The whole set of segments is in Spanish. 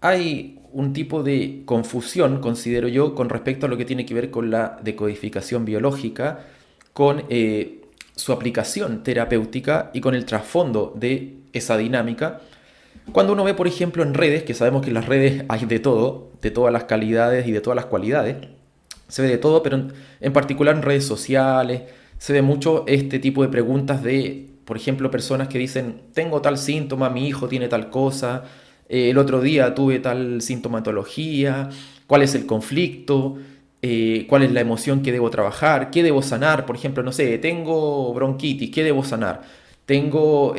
hay un tipo de confusión, considero yo, con respecto a lo que tiene que ver con la decodificación biológica, con su aplicación terapéutica y con el trasfondo de esa dinámica. Cuando uno ve, por ejemplo, en redes, que sabemos que en las redes hay de todo, de todas las calidades y de todas las cualidades, se ve de todo, pero en particular en redes sociales, se ve mucho este tipo de preguntas de, por ejemplo, personas que dicen, tengo tal síntoma, mi hijo tiene tal cosa, el otro día tuve tal sintomatología, cuál es el conflicto, cuál es la emoción que debo trabajar, qué debo sanar, por ejemplo, no sé, tengo bronquitis, ¿qué debo sanar? Tengo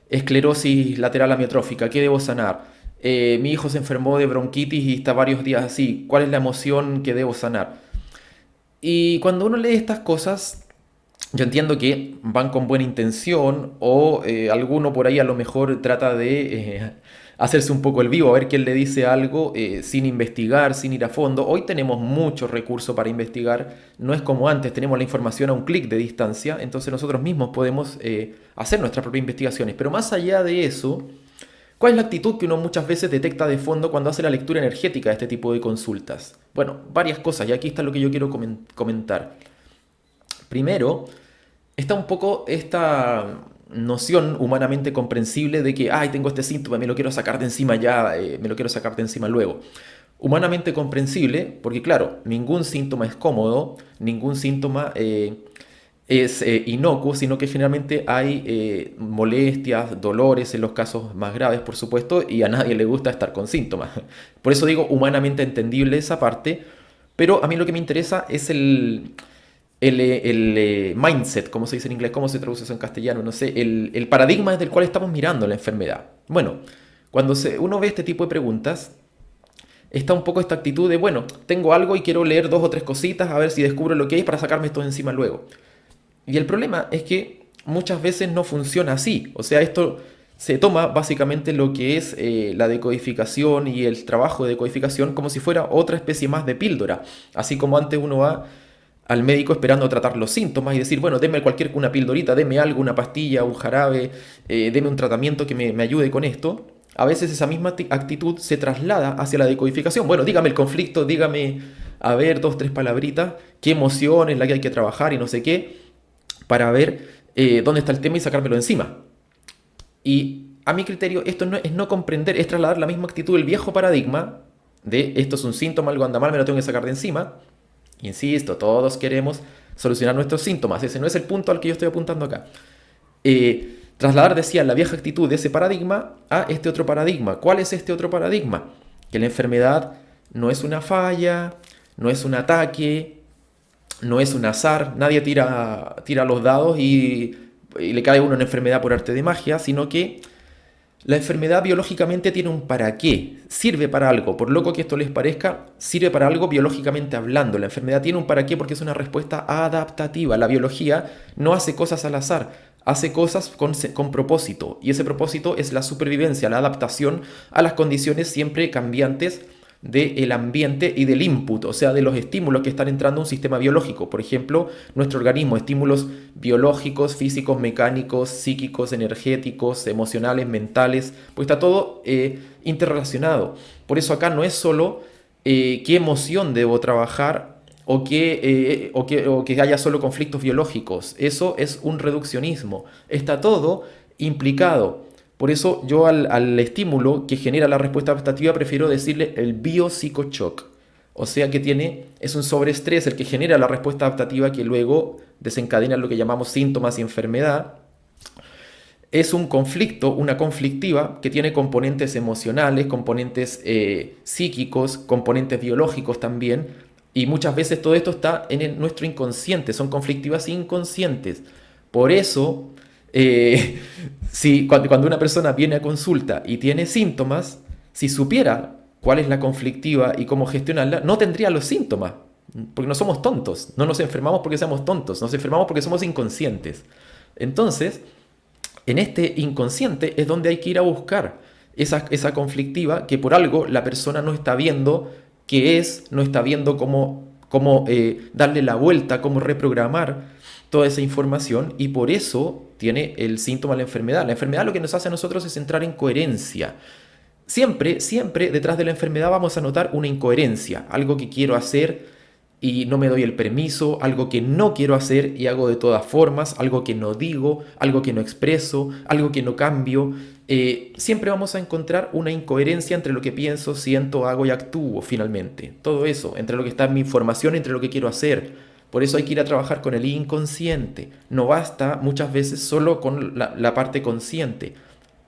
esclerosis lateral amiotrófica, ¿qué debo sanar? Mi hijo se enfermó de bronquitis y está varios días así, ¿cuál es la emoción que debo sanar? Y cuando uno lee estas cosas, yo entiendo que van con buena intención o alguno por ahí a lo mejor trata de hacerse un poco el vivo, a ver quién le dice algo sin investigar, sin ir a fondo. Hoy tenemos muchos recursos para investigar, no es como antes, tenemos la información a un clic de distancia, entonces nosotros mismos podemos hacer nuestras propias investigaciones. Pero más allá de eso, ¿cuál es la actitud que uno muchas veces detecta de fondo cuando hace la lectura energética de este tipo de consultas? Bueno, varias cosas, y aquí está lo que yo quiero comentar. Primero, está un poco esta noción humanamente comprensible de que, ay, tengo este síntoma, me lo quiero sacar de encima ya, me lo quiero sacar de encima luego. Humanamente comprensible, porque claro, ningún síntoma es cómodo, ningún síntoma es inocuo, sino que generalmente hay molestias, dolores en los casos más graves, por supuesto, y a nadie le gusta estar con síntomas. Por eso digo humanamente entendible esa parte, pero a mí lo que me interesa es el mindset, como se dice en inglés, cómo se traduce eso en castellano, no sé, el paradigma desde el cual estamos mirando la enfermedad. Bueno, cuando uno ve este tipo de preguntas, está un poco esta actitud de, bueno, tengo algo y quiero leer dos o tres cositas a ver si descubro lo que es para sacarme esto de encima luego. Y el problema es que muchas veces no funciona así. O sea, esto se toma básicamente lo que es la decodificación y el trabajo de decodificación como si fuera otra especie más de píldora. Así como antes uno va al médico esperando tratar los síntomas y decir, bueno, deme cualquier una pildorita, deme algo, una pastilla, un jarabe, deme un tratamiento que me ayude con esto. A veces esa misma actitud se traslada hacia la decodificación. Bueno, dígame el conflicto, dígame, a ver, dos, tres palabritas, qué emoción es la que hay que trabajar y no sé qué, para ver dónde está el tema y sacármelo encima. Y a mi criterio, esto no, es no comprender, es trasladar la misma actitud del viejo paradigma de esto es un síntoma, algo anda mal, me lo tengo que sacar de encima. Insisto, todos queremos solucionar nuestros síntomas. Ese no es el punto al que yo estoy apuntando acá. Trasladar, decía, la vieja actitud de ese paradigma a este otro paradigma. ¿Cuál es este otro paradigma? Que la enfermedad no es una falla, no es un ataque, no es un azar. Nadie tira los dados y le cae a uno una enfermedad por arte de magia, sino que la enfermedad biológicamente tiene un para qué, sirve para algo, por loco que esto les parezca, sirve para algo biológicamente hablando. La enfermedad tiene un para qué porque es una respuesta adaptativa. La biología no hace cosas al azar, hace cosas con propósito, y ese propósito es la supervivencia, la adaptación a las condiciones siempre cambiantes del ambiente y del input, o sea, de los estímulos que están entrando a un sistema biológico. Por ejemplo, nuestro organismo, estímulos biológicos, físicos, mecánicos, psíquicos, energéticos, emocionales, mentales, pues está todo interrelacionado. Por eso acá no es solo qué emoción debo trabajar o que haya solo conflictos biológicos. Eso es un reduccionismo. Está todo implicado. Por eso yo al estímulo que genera la respuesta adaptativa prefiero decirle el biopsicochoc. O sea que es un sobreestrés el que genera la respuesta adaptativa que luego desencadena lo que llamamos síntomas y enfermedad. Es un conflicto, una conflictiva que tiene componentes emocionales, componentes psíquicos, componentes biológicos también. Y muchas veces todo esto está en nuestro inconsciente, son conflictivas inconscientes. Por eso, eh, si, cuando una persona viene a consulta y tiene síntomas, si supiera cuál es la conflictiva y cómo gestionarla, no tendría los síntomas. Porque no somos tontos, no nos enfermamos porque seamos tontos, nos enfermamos porque somos inconscientes. Entonces, en este inconsciente es donde hay que ir a buscar esa conflictiva que por algo la persona no está viendo qué es, no está viendo cómo darle la vuelta, cómo reprogramar toda esa información, y por eso tiene el síntoma de la enfermedad. La enfermedad lo que nos hace a nosotros es entrar en coherencia. siempre, siempre detrás de la enfermedad vamos a notar una incoherencia, algo que quiero hacer y no me doy el permiso, algo que no quiero hacer y hago de todas formas, algo que no digo, algo que no expreso, algo que no cambio. Siempre vamos a encontrar una incoherencia entre lo que pienso, siento, hago y actúo finalmente. Todo eso, entre lo que está en mi información, entre lo que quiero hacer. Por eso hay que ir a trabajar con el inconsciente. No basta muchas veces solo con la parte consciente.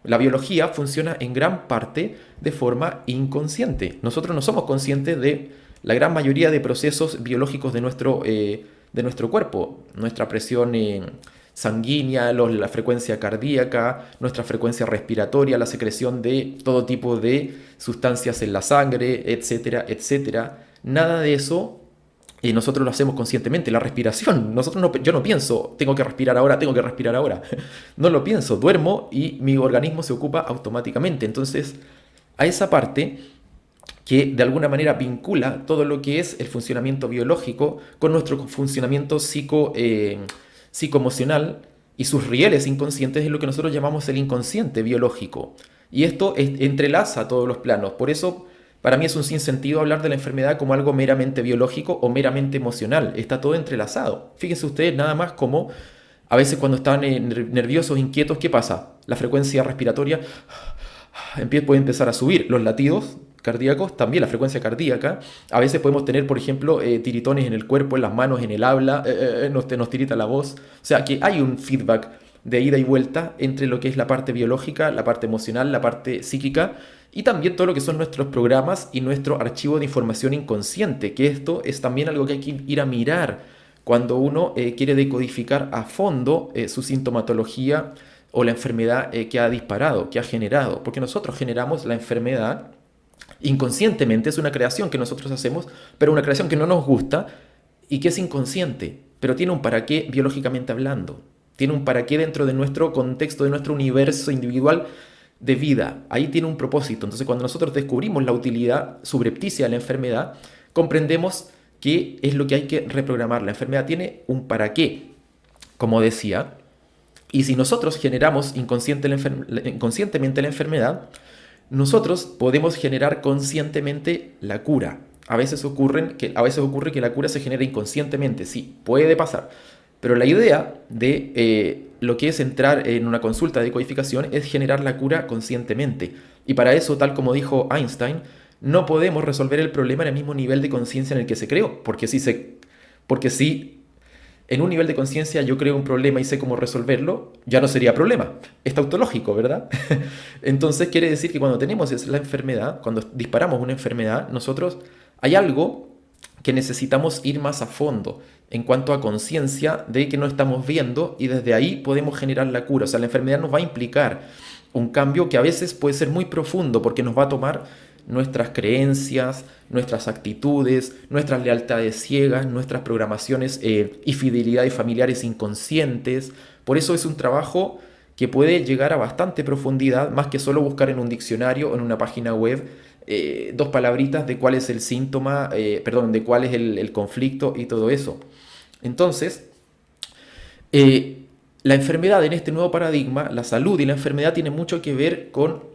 La biología funciona en gran parte de forma inconsciente. Nosotros no somos conscientes de la gran mayoría de procesos biológicos de nuestro cuerpo. Nuestra presión sanguínea, la frecuencia cardíaca, nuestra frecuencia respiratoria, la secreción de todo tipo de sustancias en la sangre, etcétera, etcétera. Nada de eso nosotros lo hacemos conscientemente. La respiración, yo no pienso, tengo que respirar ahora, tengo que respirar ahora. No lo pienso, duermo y mi organismo se ocupa automáticamente. Entonces, a esa parte que de alguna manera vincula todo lo que es el funcionamiento biológico con nuestro funcionamiento psicoemocional y sus rieles inconscientes es lo que nosotros llamamos el inconsciente biológico. Y esto entrelaza todos los planos. Por eso, para mí es un sinsentido hablar de la enfermedad como algo meramente biológico o meramente emocional. Está todo entrelazado. Fíjense ustedes nada más como a veces cuando están nerviosos, inquietos, ¿qué pasa? La frecuencia respiratoria puede empezar a subir. Los latidos cardíacos, también la frecuencia cardíaca. A veces podemos tener, por ejemplo, tiritones en el cuerpo, en las manos, en el habla, nos tirita la voz. O sea que hay un feedback de ida y vuelta entre lo que es la parte biológica, la parte emocional, la parte psíquica y también todo lo que son nuestros programas y nuestro archivo de información inconsciente, que esto es también algo que hay que ir a mirar cuando uno quiere decodificar a fondo su sintomatología o la enfermedad que ha disparado, que ha generado, porque nosotros generamos la enfermedad inconscientemente, es una creación que nosotros hacemos, pero una creación que no nos gusta y que es inconsciente, pero tiene un para qué biológicamente hablando, tiene un para qué dentro de nuestro contexto, de nuestro universo individual de vida, ahí tiene un propósito. Entonces cuando nosotros descubrimos la utilidad subrepticia de la enfermedad, comprendemos qué es lo que hay que reprogramar. La enfermedad tiene un para qué, como decía, y si nosotros generamos inconscientemente la enfermedad, nosotros podemos generar conscientemente la cura. A veces ocurre que la cura se genera inconscientemente, sí, puede pasar. Pero la idea de lo que es entrar en una consulta de codificación es generar la cura conscientemente. Y para eso, tal como dijo Einstein, no podemos resolver el problema en el mismo nivel de conciencia en el que se creó. Porque si en un nivel de conciencia yo creo un problema y sé cómo resolverlo, ya no sería problema. Es tautológico, ¿verdad? Entonces quiere decir que cuando tenemos la enfermedad, cuando disparamos una enfermedad, nosotros hay algo que necesitamos ir más a fondo en cuanto a conciencia de que no estamos viendo y desde ahí podemos generar la cura. O sea, la enfermedad nos va a implicar un cambio que a veces puede ser muy profundo porque nos va a tomar nuestras creencias, nuestras actitudes, nuestras lealtades ciegas, nuestras programaciones y fidelidades familiares inconscientes. Por eso es un trabajo que puede llegar a bastante profundidad, más que solo buscar en un diccionario o en una página web dos palabritas de cuál es el síntoma, de cuál es el conflicto y todo eso. Entonces, la enfermedad en este nuevo paradigma, la salud y la enfermedad tienen mucho que ver con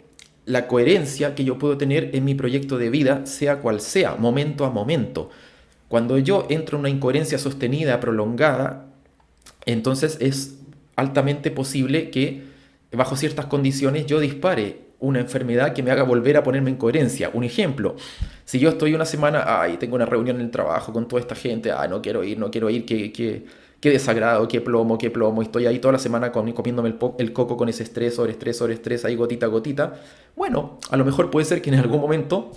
la coherencia que yo puedo tener en mi proyecto de vida, sea cual sea, momento a momento. Cuando yo entro en una incoherencia sostenida, prolongada, entonces es altamente posible que bajo ciertas condiciones yo dispare una enfermedad que me haga volver a ponerme en coherencia. Un ejemplo, si yo estoy una semana, tengo una reunión en el trabajo con toda esta gente, no quiero ir, qué desagrado, qué plomo, estoy ahí toda la semana comiéndome el coco con ese estrés, sobre estrés, ahí gotita a gotita. Bueno, a lo mejor puede ser que en algún momento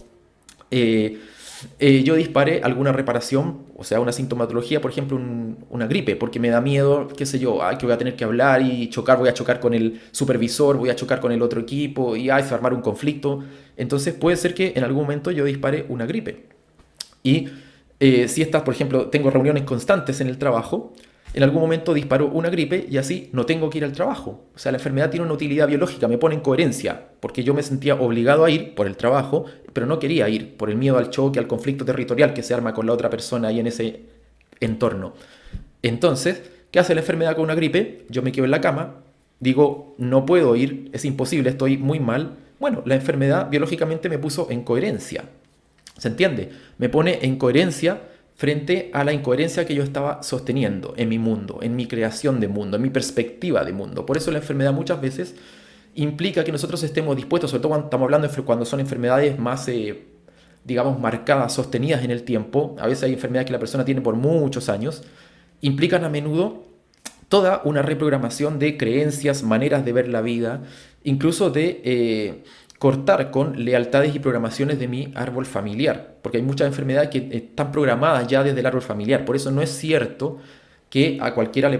yo dispare alguna reparación, o sea, una sintomatología, por ejemplo, una gripe, porque me da miedo, qué sé yo, que voy a tener que hablar y voy a chocar con el supervisor, voy a chocar con el otro equipo y se va a armar un conflicto. Entonces puede ser que en algún momento yo dispare una gripe. Y si estas, por ejemplo, tengo reuniones constantes en el trabajo, en algún momento disparo una gripe y así no tengo que ir al trabajo. O sea, la enfermedad tiene una utilidad biológica, me pone en coherencia, porque yo me sentía obligado a ir por el trabajo, pero no quería ir por el miedo al choque, al conflicto territorial que se arma con la otra persona ahí en ese entorno. Entonces, ¿qué hace la enfermedad con una gripe? Yo me quedo en la cama, digo, no puedo ir, es imposible, estoy muy mal, Bueno, la enfermedad biológicamente me puso en coherencia. ¿Se entiende? Me pone en coherencia frente a la incoherencia que yo estaba sosteniendo en mi mundo, en mi creación de mundo, en mi perspectiva de mundo. Por eso la enfermedad muchas veces implica que nosotros estemos dispuestos, sobre todo cuando estamos hablando de cuando son enfermedades más, digamos, marcadas, sostenidas en el tiempo. A veces hay enfermedades que la persona tiene por muchos años, implican a menudo toda una reprogramación de creencias, maneras de ver la vida, incluso de cortar con lealtades y programaciones de mi árbol familiar, porque hay muchas enfermedades que están programadas ya desde el árbol familiar. Por eso no es cierto que a cualquiera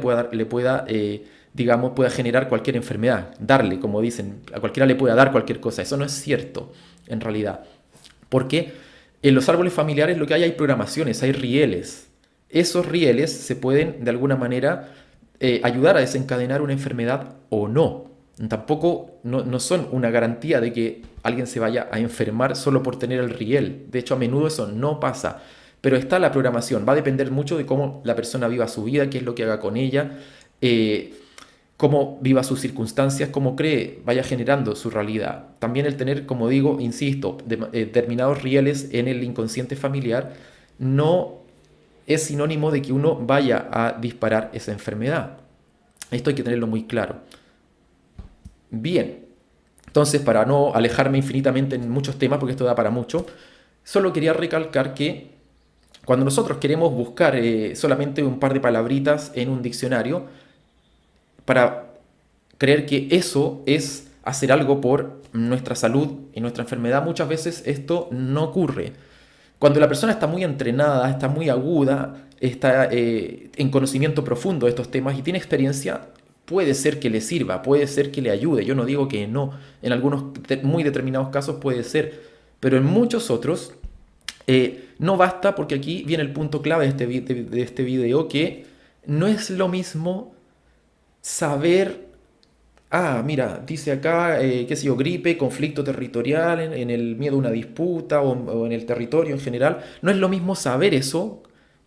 digamos, pueda generar cualquier enfermedad, darle, como dicen, a cualquiera le pueda dar cualquier cosa. Eso no es cierto, en realidad, porque en los árboles familiares lo que hay programaciones, hay rieles. Esos rieles se pueden, de alguna manera, ayudar a desencadenar una enfermedad o no. Tampoco no son una garantía de que alguien se vaya a enfermar solo por tener el riel. De hecho, a menudo eso no pasa. Pero está la programación. Va a depender mucho de cómo la persona viva su vida, qué es lo que haga con ella, cómo viva sus circunstancias, cómo cree, vaya generando su realidad. También el tener, como digo, insisto, determinados rieles en el inconsciente familiar no es sinónimo de que uno vaya a disparar esa enfermedad. Esto hay que tenerlo muy claro. Bien, entonces para no alejarme infinitamente en muchos temas, porque esto da para mucho, solo quería recalcar que cuando nosotros queremos buscar solamente un par de palabritas en un diccionario, para creer que eso es hacer algo por nuestra salud y nuestra enfermedad, muchas veces esto no ocurre. Cuando la persona está muy entrenada, está muy aguda, está en conocimiento profundo de estos temas y tiene experiencia, puede ser que le sirva, puede ser que le ayude. Yo no digo que no, en algunos muy determinados casos puede ser, pero en muchos otros no basta, porque aquí viene el punto clave de este video, que no es lo mismo saber, mira, dice acá, qué sé yo, gripe, conflicto territorial, en el miedo a una disputa o en el territorio en general. No es lo mismo saber eso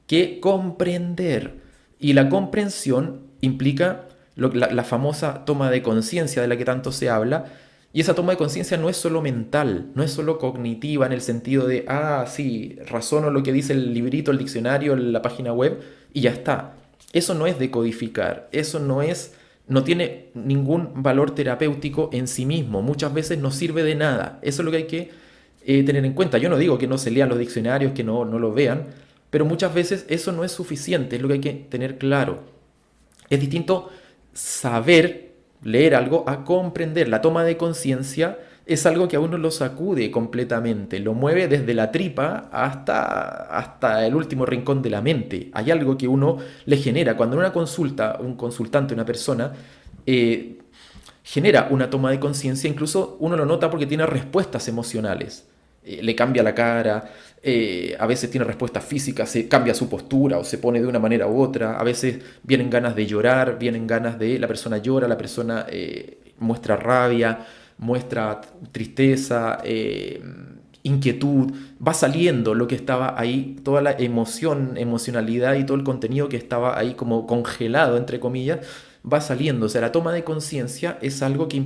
que comprender. Y la comprensión implica la famosa toma de conciencia de la que tanto se habla. Y esa toma de conciencia no es solo mental, no es solo cognitiva en el sentido de, sí, razono lo que dice el librito, el diccionario, la página web y ya está. Eso no es decodificar, eso no tiene ningún valor terapéutico en sí mismo. Muchas veces no sirve de nada. Eso es lo que hay que tener en cuenta. Yo no digo que no se lean los diccionarios, que no lo vean, pero muchas veces eso no es suficiente, es lo que hay que tener claro. Es distinto saber leer algo a comprender. La toma de conciencia es algo que a uno lo sacude completamente, lo mueve desde la tripa hasta el último rincón de la mente. Hay algo que uno le genera. Cuando en una consulta, un consultante, una persona, genera una toma de conciencia, incluso uno lo nota porque tiene respuestas emocionales. Le cambia la cara, a veces tiene respuestas físicas, se cambia su postura o se pone de una manera u otra, a veces vienen ganas de llorar, vienen ganas de, la persona llora, la persona muestra rabia, muestra tristeza, inquietud, va saliendo lo que estaba ahí, toda la emocionalidad y todo el contenido que estaba ahí como congelado, entre comillas, va saliendo. O sea, la toma de conciencia es algo que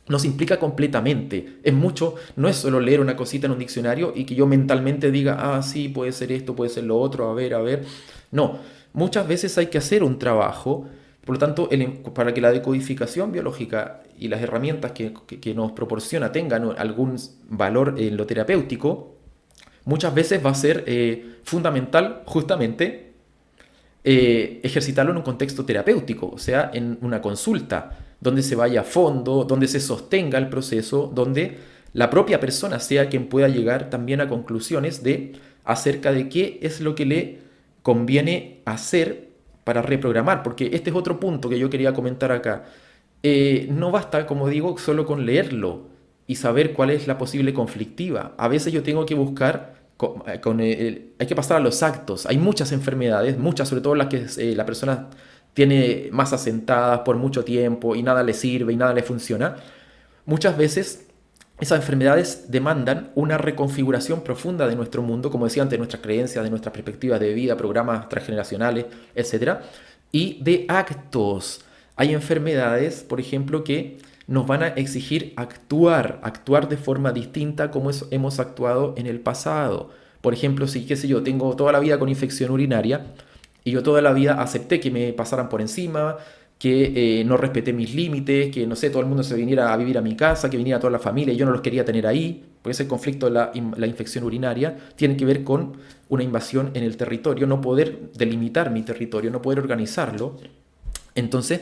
nos implica completamente. Es mucho, no es solo leer una cosita en un diccionario y que yo mentalmente diga, sí, puede ser esto, puede ser lo otro, a ver. No, muchas veces hay que hacer un trabajo. Por lo tanto, para que la decodificación biológica y las herramientas que nos proporciona tengan algún valor en lo terapéutico, muchas veces va a ser fundamental justamente ejercitarlo en un contexto terapéutico, o sea, en una consulta, donde se vaya a fondo, donde se sostenga el proceso, donde la propia persona sea quien pueda llegar también a conclusiones acerca de qué es lo que le conviene hacer para reprogramar, porque este es otro punto que yo quería comentar acá. No basta, como digo, solo con leerlo y saber cuál es la posible conflictiva. A veces yo tengo que buscar, hay que pasar a los actos. Hay muchas enfermedades, muchas, sobre todo las que la persona tiene más asentadas por mucho tiempo y nada le sirve y nada le funciona. Muchas veces esas enfermedades demandan una reconfiguración profunda de nuestro mundo, como decía antes, de nuestras creencias, de nuestras perspectivas de vida, programas transgeneracionales, etcétera, y de actos. Hay enfermedades, por ejemplo, que nos van a exigir actuar de forma distinta como hemos actuado en el pasado. Por ejemplo, si, qué sé yo, tengo toda la vida con infección urinaria y yo toda la vida acepté que me pasaran por encima, que no respeté mis límites, que no sé, todo el mundo se viniera a vivir a mi casa, que viniera toda la familia y yo no los quería tener ahí, porque ese conflicto de la infección urinaria tiene que ver con una invasión en el territorio, no poder delimitar mi territorio, no poder organizarlo. Entonces,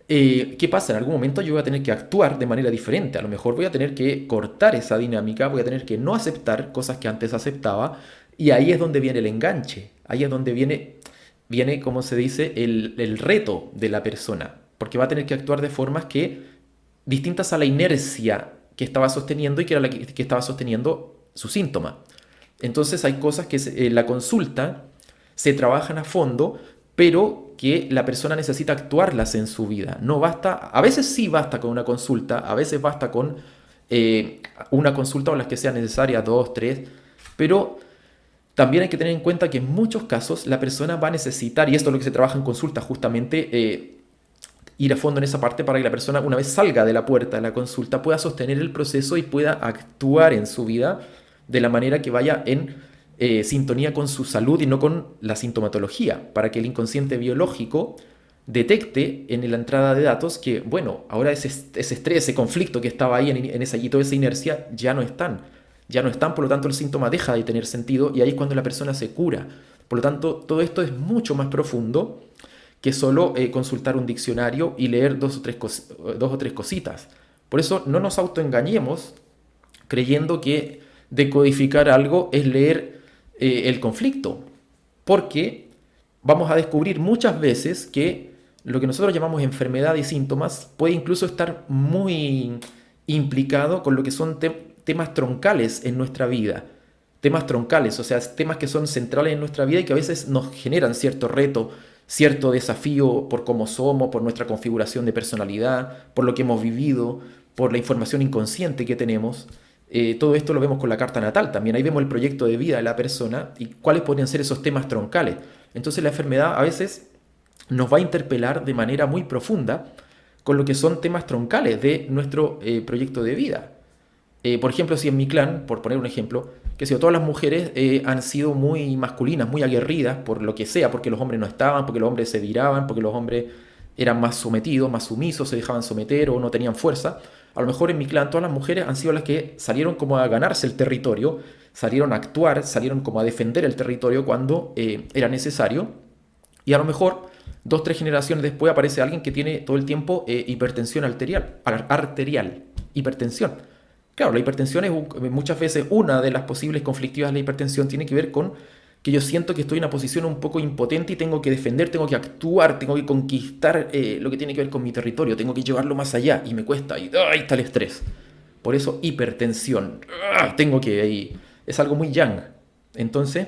¿qué pasa? En algún momento yo voy a tener que actuar de manera diferente. A lo mejor voy a tener que cortar esa dinámica, voy a tener que no aceptar cosas que antes aceptaba. Y ahí es donde viene el enganche. Ahí es donde viene como se dice, el reto de la persona. Porque va a tener que actuar de formas que distintas a la inercia que estaba sosteniendo y que era la que estaba sosteniendo su síntoma. Entonces hay cosas que en la consulta se trabajan a fondo, pero que la persona necesita actuarlas en su vida. No basta, a veces sí basta con una consulta, a veces basta con una consulta o las que sean necesarias, dos, tres, pero también hay que tener en cuenta que en muchos casos la persona va a necesitar, y esto es lo que se trabaja en consulta justamente, ir a fondo en esa parte para que la persona, una vez salga de la puerta de la consulta, pueda sostener el proceso y pueda actuar en su vida de la manera que vaya en sintonía con su salud y no con la sintomatología, para que el inconsciente biológico detecte en la entrada de datos que, bueno, ahora ese estrés, ese conflicto que estaba ahí en esa, y toda esa inercia ya no están. Ya no están, por lo tanto el síntoma deja de tener sentido y ahí es cuando la persona se cura. Por lo tanto, todo esto es mucho más profundo que solo consultar un diccionario y leer dos o tres cositas. Por eso no nos autoengañemos creyendo que decodificar algo es leer el conflicto, porque vamos a descubrir muchas veces que lo que nosotros llamamos enfermedad y síntomas puede incluso estar muy implicado con lo que son temas troncales en nuestra vida. Temas troncales, o sea, temas que son centrales en nuestra vida y que a veces nos generan cierto reto, cierto desafío por cómo somos, por nuestra configuración de personalidad, por lo que hemos vivido, por la información inconsciente que tenemos. Todo esto lo vemos con la carta natal también. Ahí vemos el proyecto de vida de la persona y cuáles podrían ser esos temas troncales. Entonces la enfermedad a veces nos va a interpelar de manera muy profunda con lo que son temas troncales de nuestro proyecto de vida. Por ejemplo, si en mi clan, por poner un ejemplo, que si todas las mujeres han sido muy masculinas, muy aguerridas, por lo que sea, porque los hombres no estaban, porque los hombres se viraban, porque los hombres eran más sometidos, más sumisos, se dejaban someter o no tenían fuerza. A lo mejor en mi clan todas las mujeres han sido las que salieron como a ganarse el territorio, salieron a actuar, salieron como a defender el territorio cuando era necesario. Y a lo mejor dos, tres generaciones después aparece alguien que tiene todo el tiempo hipertensión arterial, hipertensión. Claro, la hipertensión es muchas veces una de las posibles conflictivas de la hipertensión, tiene que ver con que yo siento que estoy en una posición un poco impotente y tengo que defender, tengo que actuar, tengo que conquistar lo que tiene que ver con mi territorio, tengo que llevarlo más allá y me cuesta, y ahí está el estrés. Por eso hipertensión, tengo que ir. Es algo muy yang. Entonces,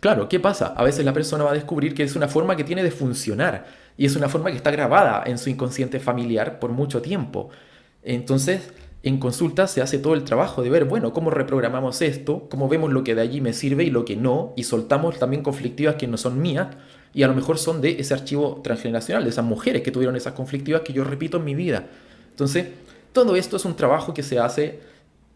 claro, ¿qué pasa? A veces la persona va a descubrir que es una forma que tiene de funcionar y es una forma que está grabada en su inconsciente familiar por mucho tiempo. Entonces, en consulta se hace todo el trabajo de ver, bueno, cómo reprogramamos esto, cómo vemos lo que de allí me sirve y lo que no, y soltamos también conflictivas que no son mías y a lo mejor son de ese archivo transgeneracional, de esas mujeres que tuvieron esas conflictivas que yo repito en mi vida. Entonces, todo esto es un trabajo que se hace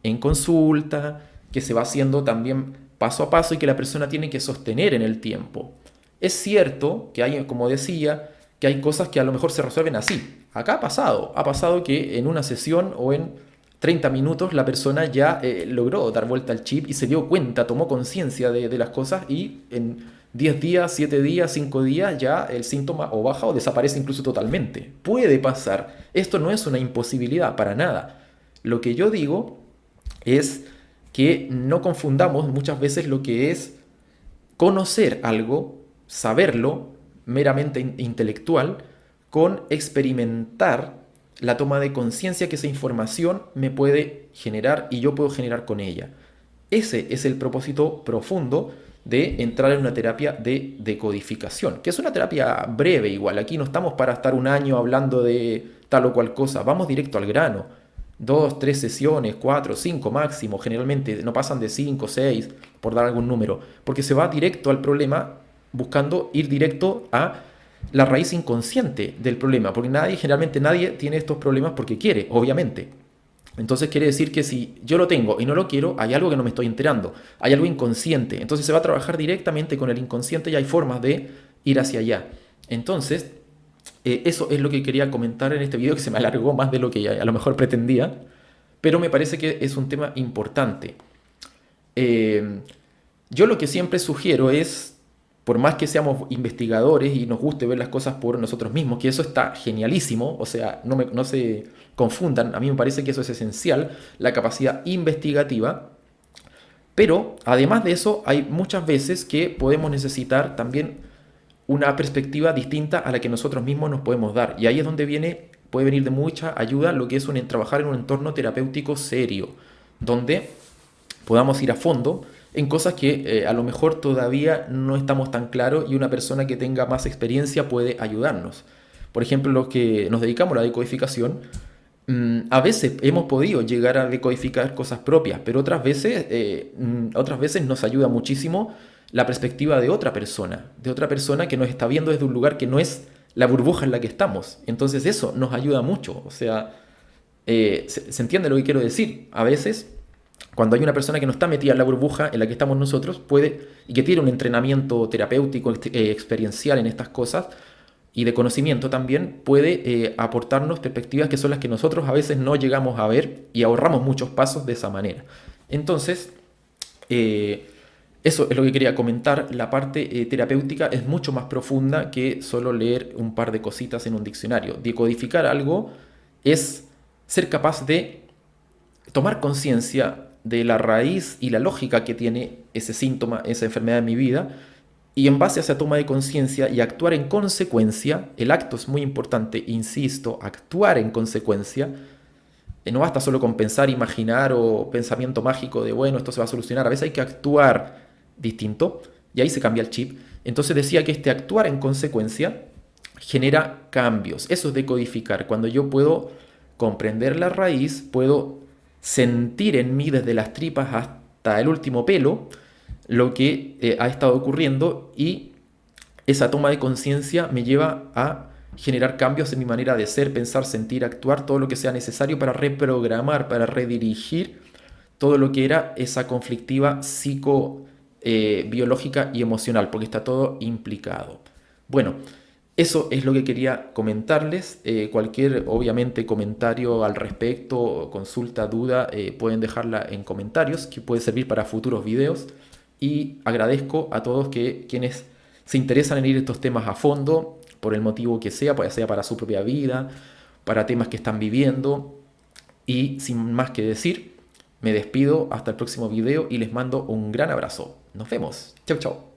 en consulta, que se va haciendo también paso a paso y que la persona tiene que sostener en el tiempo. Es cierto que hay, como decía, que hay cosas que a lo mejor se resuelven así. Acá ha pasado que en una sesión o en 30 minutos la persona ya logró dar vuelta al chip y se dio cuenta, tomó conciencia de las cosas y en 10 días, 7 días, 5 días ya el síntoma o baja o desaparece incluso totalmente. Puede pasar. Esto no es una imposibilidad para nada. Lo que yo digo es que no confundamos muchas veces lo que es conocer algo, saberlo, meramente intelectual, con experimentar la toma de conciencia que esa información me puede generar y yo puedo generar con ella. Ese es el propósito profundo de entrar en una terapia de decodificación, que es una terapia breve igual. Aquí no estamos para estar un año hablando de tal o cual cosa, vamos directo al grano. 2, 3 sesiones, 4, 5 máximo, generalmente no pasan de 5, 6, por dar algún número, porque se va directo al problema buscando ir directo a la raíz inconsciente del problema, porque generalmente nadie tiene estos problemas porque quiere, obviamente. Entonces quiere decir que si yo lo tengo y no lo quiero, hay algo que no me estoy enterando, hay algo inconsciente. Entonces se va a trabajar directamente con el inconsciente y hay formas de ir hacia allá. Entonces, eso es lo que quería comentar en este video, que se me alargó más de lo que a lo mejor pretendía, pero me parece que es un tema importante. Eh, yo lo que siempre sugiero es, por más que seamos investigadores y nos guste ver las cosas por nosotros mismos, que eso está genialísimo, o sea, no se confundan, a mí me parece que eso es esencial, la capacidad investigativa, pero además de eso hay muchas veces que podemos necesitar también una perspectiva distinta a la que nosotros mismos nos podemos dar, y ahí es donde puede venir de mucha ayuda lo que es trabajar en un entorno terapéutico serio, donde podamos ir a fondo en cosas que a lo mejor todavía no estamos tan claros y una persona que tenga más experiencia puede ayudarnos. Por ejemplo, los que nos dedicamos a la decodificación, a veces hemos podido llegar a decodificar cosas propias, pero otras veces nos ayuda muchísimo la perspectiva de otra persona que nos está viendo desde un lugar que no es la burbuja en la que estamos. Entonces eso nos ayuda mucho. O sea, se entiende lo que quiero decir. A veces cuando hay una persona que no está metida en la burbuja en la que estamos nosotros, y que tiene un entrenamiento terapéutico, experiencial en estas cosas, y de conocimiento también, puede aportarnos perspectivas que son las que nosotros a veces no llegamos a ver y ahorramos muchos pasos de esa manera. Entonces, eso es lo que quería comentar. La parte terapéutica es mucho más profunda que solo leer un par de cositas en un diccionario. Decodificar algo es ser capaz de tomar conciencia de la raíz y la lógica que tiene ese síntoma, esa enfermedad en mi vida, y en base a esa toma de conciencia y actuar en consecuencia. El acto es muy importante, insisto, actuar en consecuencia. No basta solo con pensar, imaginar o pensamiento mágico de, bueno, esto se va a solucionar. A veces hay que actuar distinto y ahí se cambia el chip. Entonces decía que este actuar en consecuencia genera cambios. Eso es decodificar. Cuando yo puedo comprender la raíz, puedo sentir en mí desde las tripas hasta el último pelo lo que ha estado ocurriendo, y esa toma de conciencia me lleva a generar cambios en mi manera de ser, pensar, sentir, actuar, todo lo que sea necesario para reprogramar, para redirigir todo lo que era esa conflictiva biológica y emocional, porque está todo implicado. Bueno, eso es lo que quería comentarles. Cualquier, obviamente, comentario al respecto, consulta, duda, pueden dejarla en comentarios, que puede servir para futuros videos. Y agradezco a todos quienes se interesan en ir estos temas a fondo, por el motivo que sea, ya sea para su propia vida, para temas que están viviendo. Y sin más que decir, me despido hasta el próximo video y les mando un gran abrazo. Nos vemos. Chau, chau.